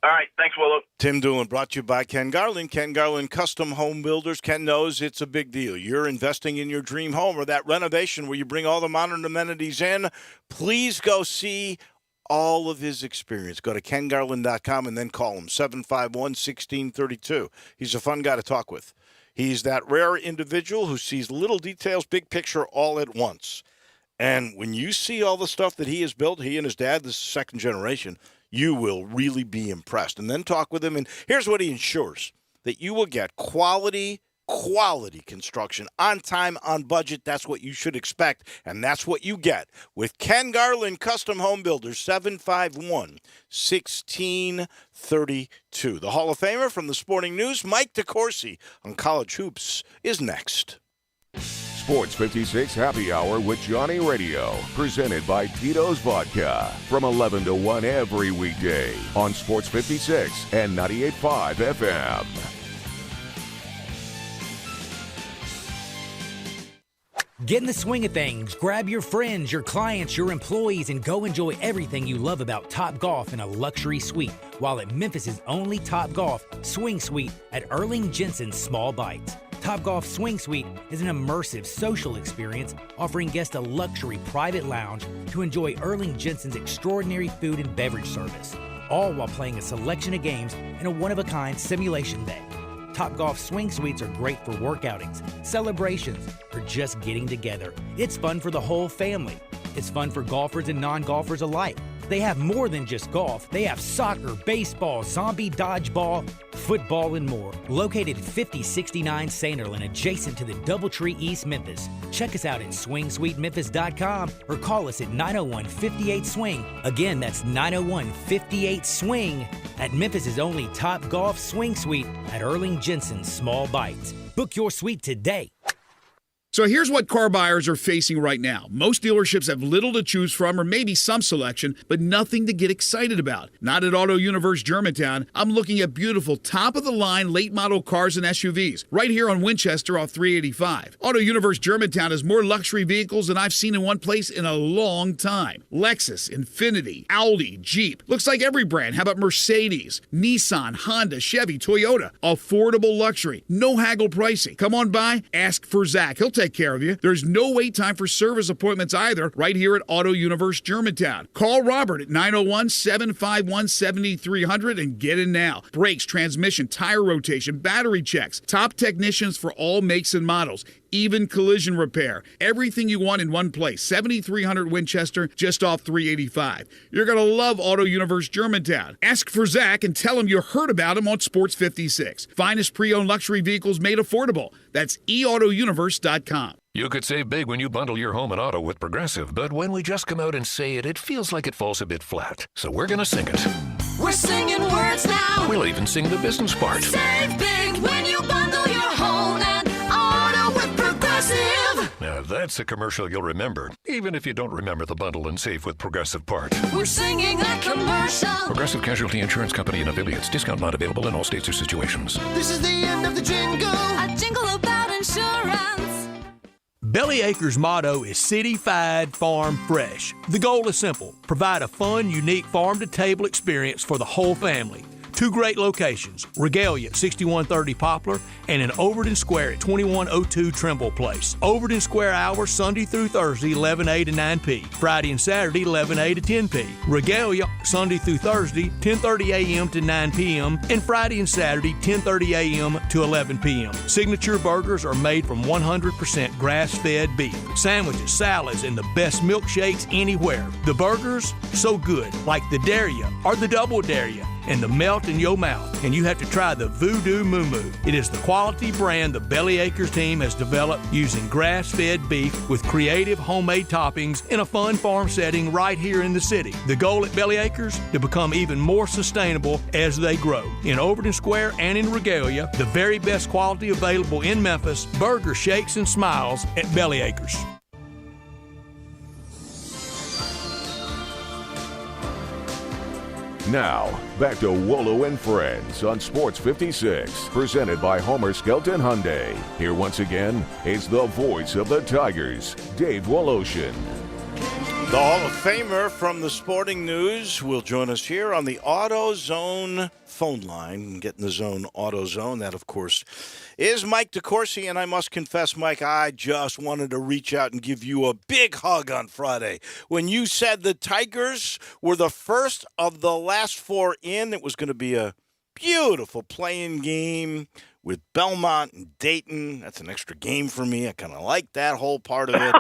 All right. Thanks, Wolo. Tim Doolin, brought to you by Ken Garland. Ken Garland Custom Home Builders. Ken knows it's a big deal. You're investing in your dream home or that renovation where you bring all the modern amenities in. Please go see all of his experience. Go to kengarland.com and then call him, 751-1632. He's a fun guy to talk with. He's that rare individual who sees little details, big picture all at once. And when you see all the stuff that he has built, he and his dad, this is second generation, you will really be impressed. And then talk with him. And here's what he ensures, that you will get quality construction on time, on budget. That's what you should expect. And that's what you get with Ken Garland Custom Home Builders, 751-1632. The Hall of Famer from the Sporting News, Mike DeCourcy on college hoops, is next. Sports 56 Happy Hour with Johnny Radio, presented by Tito's Vodka, from 11 to 1 every weekday on Sports 56 and 98.5 FM. Get in the swing of things. Grab your friends, your clients, your employees, and go enjoy everything you love about Topgolf in a luxury suite. While at Memphis' only Topgolf Swing Suite at Erling Jensen's Small Bites. Topgolf Swing Suite is an immersive social experience offering guests a luxury private lounge to enjoy Erling Jensen's extraordinary food and beverage service, all while playing a selection of games in a one-of-a-kind simulation bay. Topgolf Swing Suites are great for work outings, celebrations, or just getting together. It's fun for the whole family. It's fun for golfers and non-golfers alike. They have more than just golf. They have soccer, baseball, zombie dodgeball, football, and more. Located at 5069 Sanderlin, adjacent to the Doubletree East Memphis. Check us out at swingsuitememphis.com or call us at 901-58-SWING. Again, that's 901-58-SWING at Memphis' only Topgolf Swing Suite at Erling Jensen's Small Bites. Book your suite today. So here's what car buyers are facing right now. Most dealerships have little to choose from or maybe some selection, but nothing to get excited about. Not at Auto Universe Germantown. I'm looking at beautiful top-of-the-line late-model cars and SUVs right here on Winchester off 385. Auto Universe Germantown has more luxury vehicles than I've seen in one place in a long time. Lexus, Infiniti, Audi, Jeep. Looks like every brand. How about Mercedes, Nissan, Honda, Chevy, Toyota? Affordable luxury. No haggle pricing. Come on by, ask for Zach. He'll take care of you. There's no wait time for service appointments either right here at Auto Universe Germantown. Call Robert at 901-751-7300 and get in now. Brakes, transmission, tire rotation, battery checks. Top technicians for all makes and models. Even collision repair. Everything you want in one place. 7300 Winchester, just off 385. You're going to love Auto Universe Germantown. Ask for Zach and tell him you heard about him on Sports 56. Finest pre-owned luxury vehicles made affordable. That's eautouniverse.com. You could save big when you bundle your home and auto with Progressive, but when we just come out and say it, it feels like it falls a bit flat. So we're going to sing it. We're singing words now. We'll even sing the business part. Save big when you bundle your home and auto with Progressive. Now that's a commercial you'll remember, even if you don't remember the bundle and save with Progressive part. We're singing a commercial. Progressive Casualty Insurance Company and affiliates. Discount not available in all states or situations. This is the end of the jingle. A jingle about insurance. Belly Acres' motto is City-Fied Farm Fresh. The goal is simple: provide a fun, unique farm-to-table experience for the whole family. Two great locations, Regalia at 6130 Poplar and in Overton Square at 2102 Trimble Place. Overton Square hours Sunday through Thursday 11A to 9P, Friday and Saturday 11A to 10P. Regalia Sunday through Thursday 10:30 a.m. to 9 p.m. and Friday and Saturday 10:30 a.m. to 11 p.m. Signature burgers are made from 100% grass-fed beef. Sandwiches, salads, and the best milkshakes anywhere. The burgers, so good, like the Daria or the Double Daria, and the melt in your mouth. And you have to try the Voodoo Moo Moo. It is the quality brand the Belly Acres team has developed using grass-fed beef with creative homemade toppings in a fun farm setting right here in the city. The goal at Belly Acres, to become even more sustainable as they grow. In Overton Square and in Regalia, the very best quality available in Memphis, burger shakes and smiles at Belly Acres. Now, back to Wolo and Friends on Sports 56, presented by Homer Skelton Hyundai. Here once again is the voice of the Tigers, Dave Woloshin. The Hall of Famer from the Sporting News will join us here on the AutoZone phone line. Get in the zone, AutoZone. That, of course, is Mike DeCourcy. And I must confess, Mike, I just wanted to reach out and give you a big hug on Friday. When you said the Tigers were the first of the last four in, it was going to be a beautiful playing game with Belmont and Dayton. That's an extra game for me. I kind of like that whole part of it.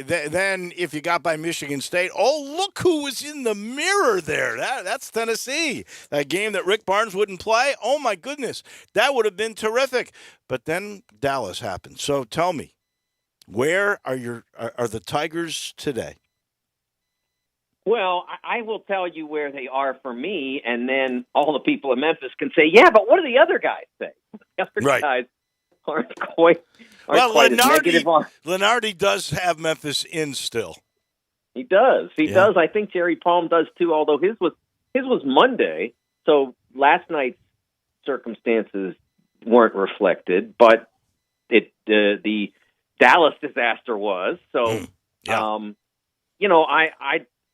Then if you got by Michigan State, oh, look who was in the mirror there. That's Tennessee. That game that Rick Barnes wouldn't play, oh, my goodness. That would have been terrific. But then Dallas happened. So tell me, where are the Tigers today? Well, I will tell you where they are for me, and then all the people in Memphis can say, yeah, but what do the other guys say? The other guys aren't quite Lenardi does have Memphis in still. He does. He does. I think Jerry Palm does too, although his was Monday, so last night's circumstances weren't reflected, but the Dallas disaster was. So,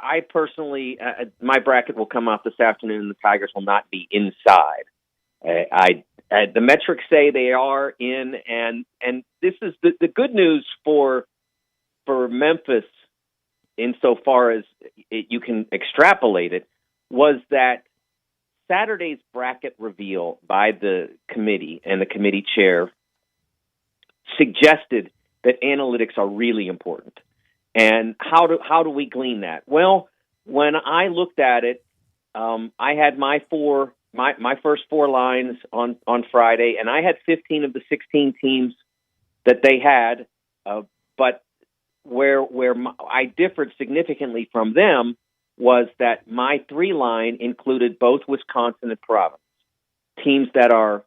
I personally, my bracket will come out this afternoon, and the Tigers will not be inside. The metrics say they are in, and this is the good news for Memphis, insofar as you can extrapolate it, was that Saturday's bracket reveal by the committee and the committee chair suggested that analytics are really important. And how do we glean that? Well, when I looked at it, I had my first 4 lines on Friday, and I had 15 of the 16 teams that they had, but where I differed significantly from them was that my 3 line included both Wisconsin and Providence, teams that are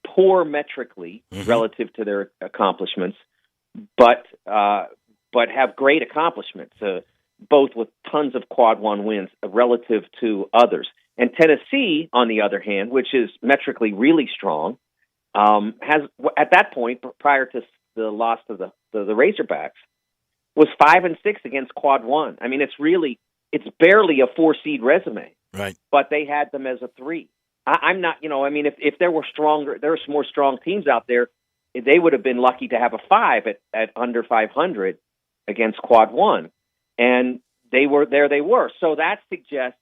poor metrically relative to their accomplishments, but have great accomplishments, both with tons of quad 1 wins relative to others. And Tennessee, on the other hand, which is metrically really strong, has at that point, prior to the loss of the Razorbacks, was 5-6 against quad 1. I mean, it's barely a 4-seed resume, right? But they had them as a 3. I'm not, if there were some more strong teams out there, they would have been lucky to have a 5 at under 500 against quad 1, and they were. So that suggests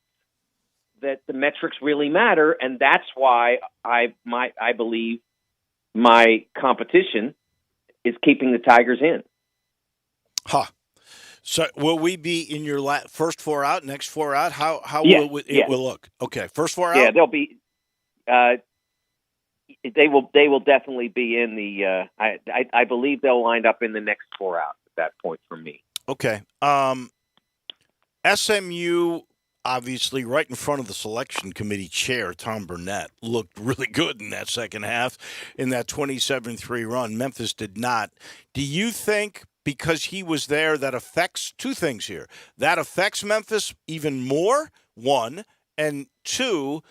that the metrics really matter, and that's why I believe my competition is keeping the Tigers in. So will we be in your first 4 out, next 4 out? How will it will look? Okay, first 4 out. Yeah, they'll be. They will definitely be in the. I believe they'll wind up in the next 4 out at that point for me. Okay. SMU, obviously, right in front of the selection committee chair, Tom Burnett, looked really good in that second half in that 27-3 run. Memphis did not. Do you think, because he was there, that affects 2 things here? That affects Memphis even more, 1, and 2,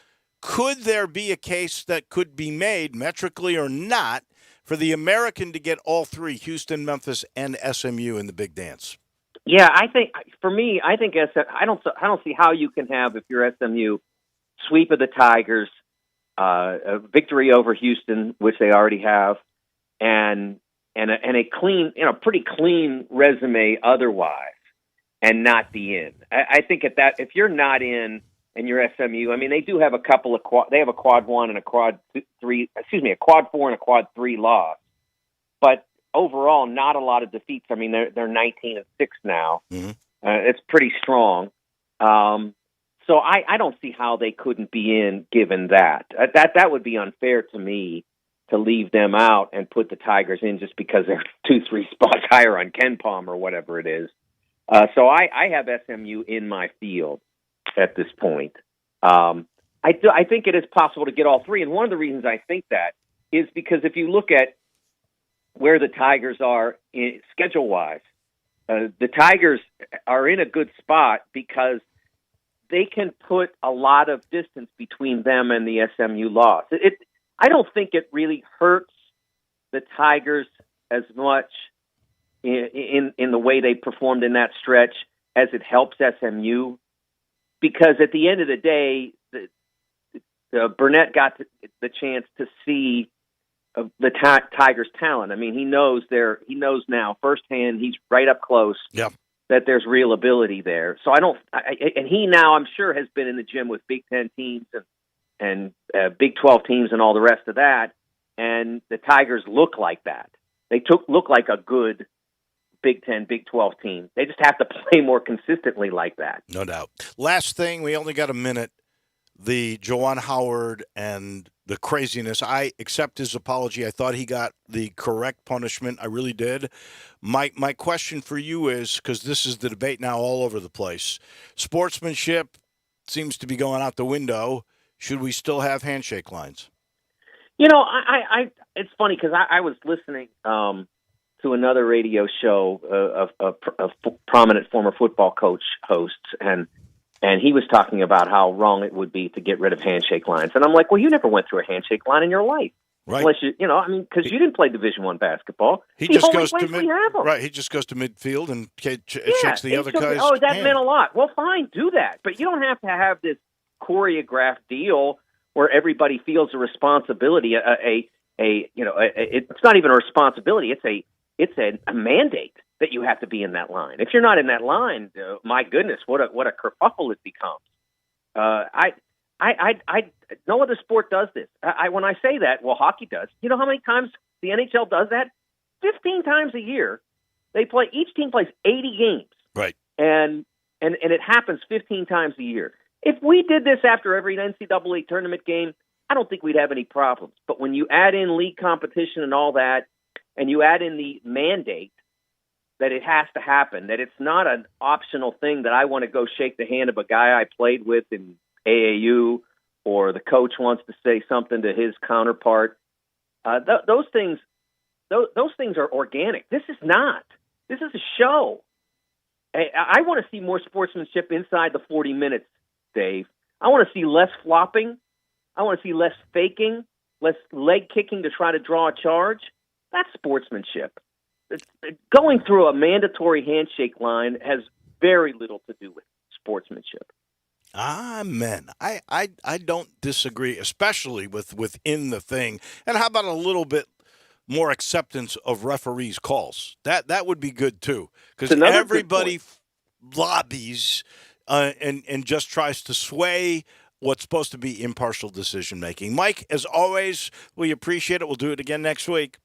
could there be a case that could be made, metrically or not, for the American to get all 3, Houston, Memphis, and SMU in the big dance? Yeah, I think for me, I don't see how you can have, if you're SMU, sweep of the Tigers, a victory over Houston, which they already have, and a clean, pretty clean resume otherwise, and not be in. I think if you're not in and you're SMU, they do have a couple of they have a quad 1 and a quad 3, a quad 4 and a quad 3 loss, but overall, not a lot of defeats. They're 19-6 now. Mm-hmm. It's pretty strong. So I don't see how they couldn't be in, given that. That would be unfair to me to leave them out and put the Tigers in just because they're 2-3 spots higher on Ken Palm or whatever it is. So I have SMU in my field at this point. I think it is possible to get all 3, and one of the reasons I think that is because if you look at where the Tigers are schedule-wise, the Tigers are in a good spot because they can put a lot of distance between them and the SMU loss. I don't think it really hurts the Tigers as much in the way they performed in that stretch as it helps SMU, because at the end of the day, Burnett got the chance to see the Tigers' talent. He knows now firsthand. He's right up close. Yeah. That there's real ability there. So and he now, I'm sure, has been in the gym with Big Ten teams and Big 12 teams and all the rest of that. And the Tigers look like that. They look like a good Big 10, Big 12 team. They just have to play more consistently like that. No doubt. Last thing, we only got a minute. The Juwan Howard and the craziness. I accept his apology. I thought he got the correct punishment. I really did. My question for you is, because this is the debate now all over the place, sportsmanship seems to be going out the window. Should we still have handshake lines? It's funny because I was listening to another radio show of prominent former football coach hosts, and he was talking about how wrong it would be to get rid of handshake lines. And I'm like, well, you never went through a handshake line in your life. Right. Unless because you didn't play Division I basketball. He The just only goes to place we have 'em. right. He just goes to midfield and shakes the he other took- guy's Oh, that hand. meant a lot. Well, fine, do that, but you don't have to have this choreographed deal where everybody feels a responsibility. It's not even a responsibility. It's a mandate that you have to be in that line. If you're not in that line, my goodness, what a kerfuffle it becomes. No other sport does this. When I say that, well, hockey does. You know how many times the NHL does that? 15 times a year. Each team plays 80 games. Right. And it happens 15 times a year. If we did this after every NCAA tournament game, I don't think we'd have any problems. But when you add in league competition and all that, and you add in the mandate that it has to happen, that it's not an optional thing that I want to go shake the hand of a guy I played with in AAU, or the coach wants to say something to his counterpart. Those things are organic. This is not. This is a show. I want to see more sportsmanship inside the 40 minutes, Dave. I want to see less flopping. I want to see less faking, less leg kicking to try to draw a charge. That's sportsmanship. Going through a mandatory handshake line has very little to do with sportsmanship. Amen. I don't disagree, especially within the thing. And how about a little bit more acceptance of referees' calls? That would be good too, because everybody lobbies and just tries to sway what's supposed to be impartial decision making. Mike, as always, we appreciate it. We'll do it again next week.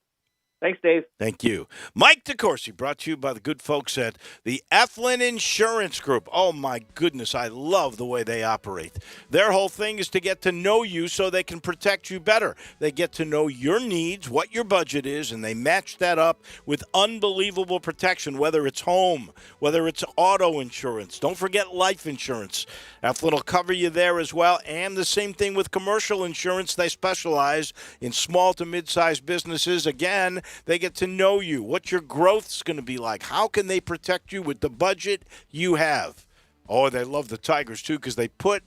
Thanks, Dave. Thank you. Mike DeCourcy, brought to you by the good folks at the Eflin Insurance Group. Oh, my goodness, I love the way they operate. Their whole thing is to get to know you so they can protect you better. They get to know your needs, what your budget is, and they match that up with unbelievable protection, whether it's home, whether it's auto insurance. Don't forget life insurance. Eflin will cover you there as well, and the same thing with commercial insurance. They specialize in small to mid-sized businesses. Again, they get to know you, what your growth's going to be like. How can they protect you with the budget you have? Oh, they love the Tigers, too, because they put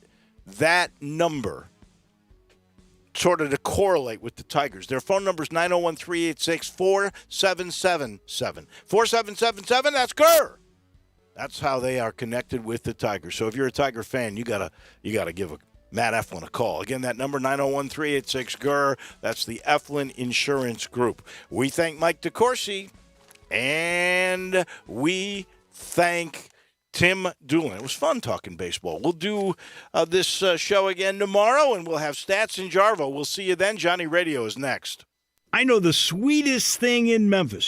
that number sort of to correlate with the Tigers. Their phone number is 901-386-4777. 4777, that's GER. That's how they are connected with the Tigers. So if you're a Tiger fan, you gotta give Matt Eflin a call. Again, that number, 901-386-GER. That's the Eflin Insurance Group. We thank Mike DeCourcy, and we thank Tim Doolin. It was fun talking baseball. We'll do this show again tomorrow, and we'll have Stats and Jarvo. We'll see you then. Johnny Radio is next. I know the sweetest thing in Memphis.